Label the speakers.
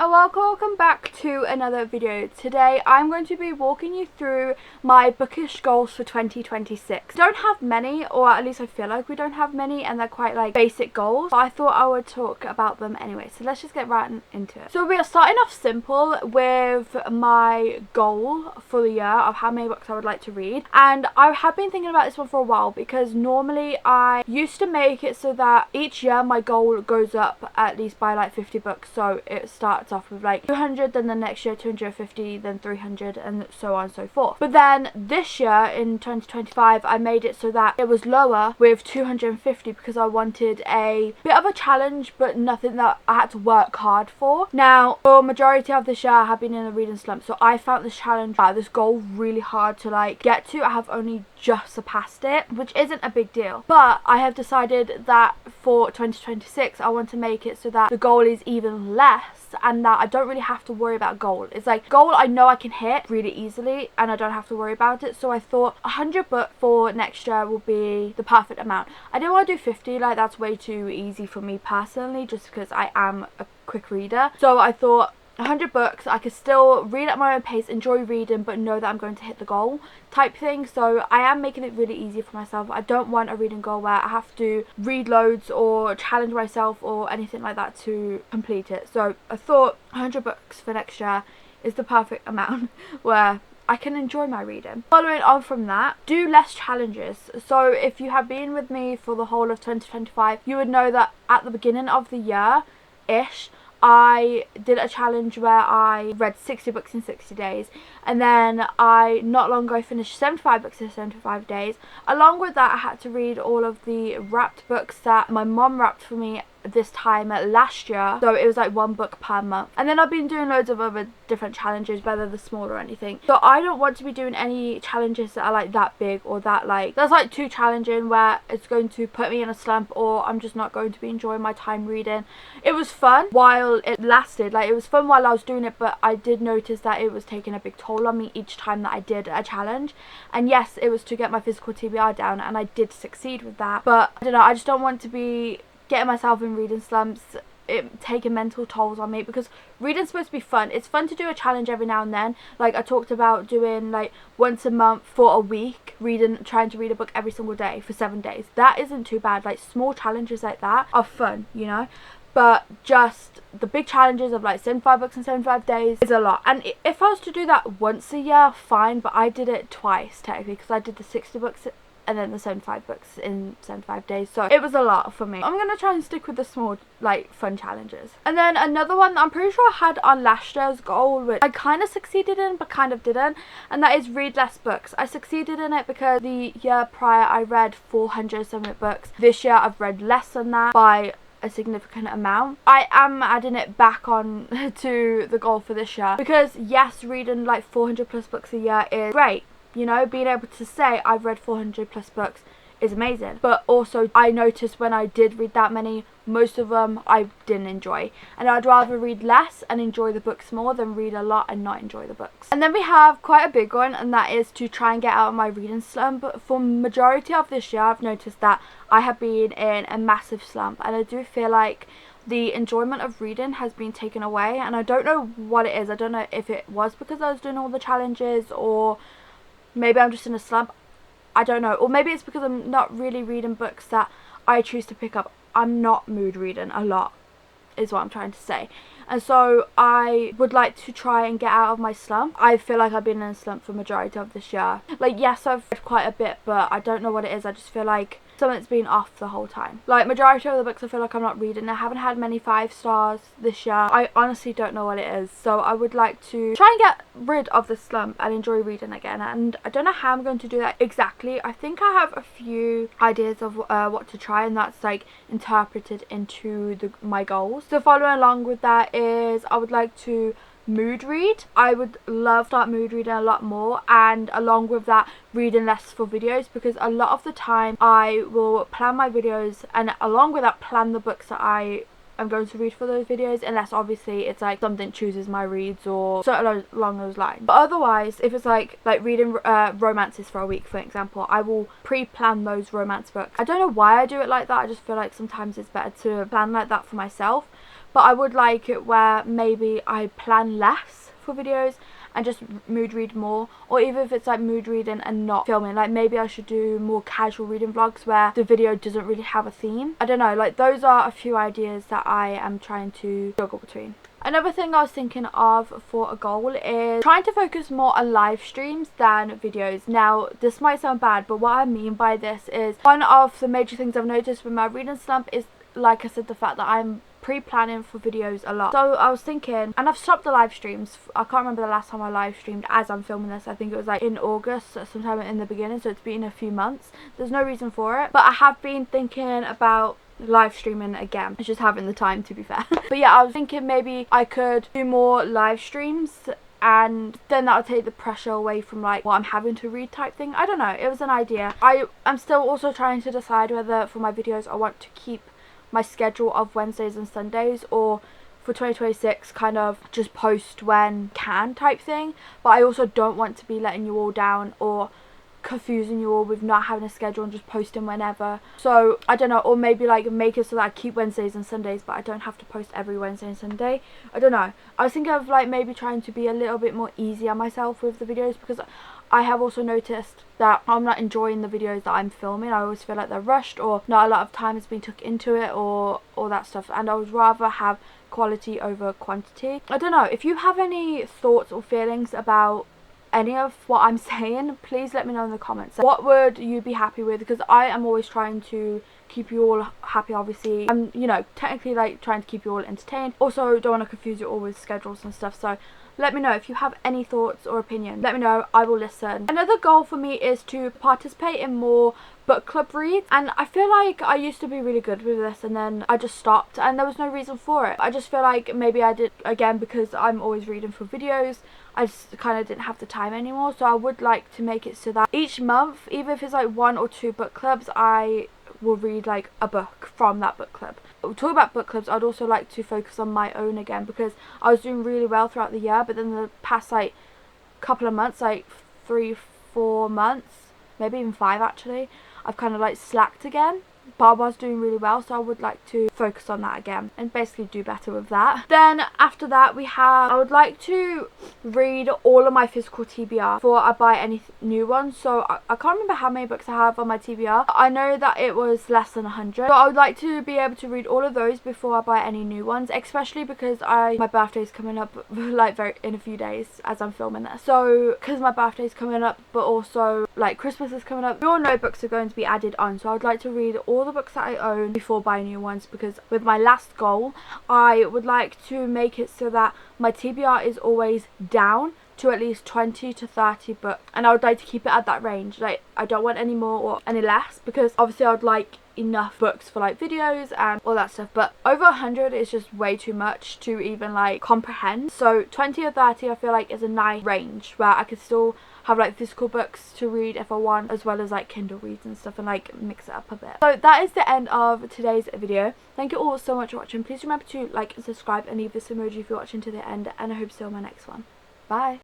Speaker 1: and welcome back to another video. Today I'm going to be walking you through my bookish goals for 2026. Don't have many, or at least I feel like we don't have many, and they're quite like basic goals, but I thought I would talk about them anyway, so let's just get right into it. So we are starting off simple with my goal for the year of how many books I would like to read, and I have been thinking about this one for a while because normally I used to make it so that each year my goal goes up at least by like 50 books. So it starts off with like 200, then the next year 250, then 300, and so on and so forth. But then this year in 2025 I made it so that it was lower with 250 because I wanted a bit of a challenge, but nothing that I had to work hard for. Now for majority of this year I have been in a reading slump, so I found this challenge, this goal, really hard to like get to. I have only just surpassed it, which isn't a big deal, but I have decided that for 2026 I want to make it so that the goal is even less, and that I don't really have to worry about goal. It's like goal I know I can hit really easily and I don't have to worry about it. So I thought 100 books for next year will be the perfect amount. I didn't want to do 50, like that's way too easy for me personally, just because I am a quick reader. So I thought 100 books, I could still read at my own pace, enjoy reading, but know that I'm going to hit the goal type thing. So I am making it really easy for myself. I don't want a reading goal where I have to read loads or challenge myself or anything like that to complete it. So I thought 100 books for next year is the perfect amount where I can enjoy my reading. Following on from that, do less challenges. So if you have been with me for the whole of 2025, you would know that at the beginning of the year-ish, I did a challenge where I read 60 books in 60 days, and then I not long ago finished 75 books in 75 days. Along with that, I had to read all of the wrapped books that my mom wrapped for me this time last year, so it was like one book per month. And then I've been doing loads of other different challenges, whether they're small or anything. So I don't want to be doing any challenges that are like that big, or that like that's like too challenging where it's going to put me in a slump, or I'm just not going to be enjoying my time reading. It was fun while it lasted, like it was fun while I was doing it, but I did notice that it was taking a big toll on me each time that I did a challenge. And yes, it was to get my physical TBR down, and I did succeed with that, but I don't know, I just don't want to be getting myself in reading slumps, it taking mental tolls on me, because reading's supposed to be fun. It's fun to do a challenge every now and then. Like I talked about doing like once a month for a week, trying to read a book every single day for 7 days. That isn't too bad. Like small challenges like that are fun, you know, but just the big challenges of like 75 books in 75 days is a lot. And if I was to do that once a year, fine, but I did it twice technically, because I did the 60 books and then the 75 books in 75 days, so it was a lot for me. I'm gonna try and stick with the small like fun challenges. And then another one that I'm pretty sure I had on last year's goal, which I kind of succeeded in but kind of didn't, and that is read less books. I succeeded in it because the year prior I read 407 books. This year I've read less than that by a significant amount. I am adding it back on to the goal for this year, because yes, reading like 400 plus books a year is great. You know, being able to say I've read 400 plus books is amazing, but also I noticed when I did read that many, most of them I didn't enjoy, and I'd rather read less and enjoy the books more than read a lot and not enjoy the books. And then we have quite a big one, and that is to try and get out of my reading slump. For majority of this year I've noticed that I have been in a massive slump, and I do feel like the enjoyment of reading has been taken away, and I don't know what it is. I don't know if it was because I was doing all the challenges, or maybe I'm just in a slump, I don't know. Or maybe it's because I'm not really reading books that I choose to pick up. I'm not mood reading a lot, is what I'm trying to say. And so I would like to try and get out of my slump. I feel like I've been in a slump for majority of this year. Like yes, I've read quite a bit, but I don't know what it is. I just feel like something's been off the whole time. Like majority of the books I feel like I'm not reading. I haven't had many 5 stars this year. I honestly don't know what it is. So I would like to try and get rid of the slump and enjoy reading again, and I don't know how I'm going to do that exactly. I think I have a few ideas of what to try, and that's like interpreted into my goals. So following along with that is I would like to mood read. I would love to start mood reading a lot more, and along with that reading less for videos, because a lot of the time I will plan my videos and along with that plan the books that I I'm going to read for those videos, unless obviously it's like something chooses my reads or something along those lines. But otherwise, if it's like reading romances for a week, for example, I will pre-plan those romance books. I don't know why I do it like that. I just feel like sometimes it's better to plan like that for myself. But I would like it where maybe I plan less for videos and just mood read more, or even if it's like mood reading and not filming, like maybe I should do more casual reading vlogs where the video doesn't really have a theme. I don't know, like those are a few ideas that I am trying to juggle between. Another thing I was thinking of for a goal is trying to focus more on live streams than videos. Now, this might sound bad, but what I mean by this is one of the major things I've noticed with my reading slump is, like I said, the fact that I'm pre-planning for videos a lot. So I was thinking, and I've stopped the live streams. I can't remember the last time I live streamed as I'm filming this. I think it was like in August, sometime in the beginning, so it's been a few months. There's no reason for it, but I have been thinking about live streaming again. It's just having the time, to be fair. But yeah, I was thinking maybe I could do more live streams, and then that would take the pressure away from like what I'm having to read type thing. I don't know, it was an idea. I'm still also trying to decide whether for my videos I want to keep my schedule of Wednesdays and Sundays, or for 2026 kind of just post when can type thing. But I also don't want to be letting you all down or confusing you all with not having a schedule and just posting whenever. So I don't know, or maybe like make it so that I keep Wednesdays and Sundays but I don't have to post every Wednesday and Sunday. I don't know, I was thinking of like maybe trying to be a little bit more easy on myself with the videos, because I have also noticed that I'm not enjoying the videos that I'm filming. I always feel like they're rushed, or not a lot of time has been took into it, or all that stuff, and I would rather have quality over quantity. I don't know, if you have any thoughts or feelings about any of what I'm saying, please let me know in the comments. What would you be happy with? Because I am always trying to keep you all happy, obviously. I'm, you know, technically like trying to keep you all entertained. Also don't want to confuse you all with schedules and stuff. So let me know if you have any thoughts or opinions. Let me know, I will listen. Another goal for me is to participate in more book club reads, and I feel like I used to be really good with this and then I just stopped, and there was no reason for it. I just feel like maybe I did again because I'm always reading for videos. I just kind of didn't have the time anymore. So I would like to make it so that each month, even if it's like 1 or 2 book clubs, I will read like a book from that book club. Talking about book clubs, I'd also like to focus on my own again, because I was doing really well throughout the year, but then the past like couple of months, like 3-4 months, maybe even 5 actually, I've kind of like slacked again. But I was doing really well, so I would like to focus on that again and basically do better with that. Then after that I would like to read all of my physical TBR before I buy any new ones. So I can't remember how many books I have on my TBR. I know that it was less than 100. So I would like to be able to read all of those before I buy any new ones, especially because my birthday's coming up like in a few days as I'm filming this. So because my birthday's coming up, but also like Christmas is coming up, we all know books are going to be added on. So I would like to read all the books that I own before buying new ones, because with my last goal I would like to make it so that my TBR is always down to at least 20 to 30 books, and I would like to keep it at that range. Like I don't want any more or any less, because obviously I'd like enough books for like videos and all that stuff, but over 100 is just way too much to even like comprehend. So 20 or 30 I feel like is a nice range where I could still have like physical books to read if I want, as well as like Kindle reads and stuff, and like mix it up a bit. So that is the end of today's video. Thank you all so much for watching. Please remember to like and subscribe and leave this emoji if you're watching to the end, and I hope to see you on my next one. Bye.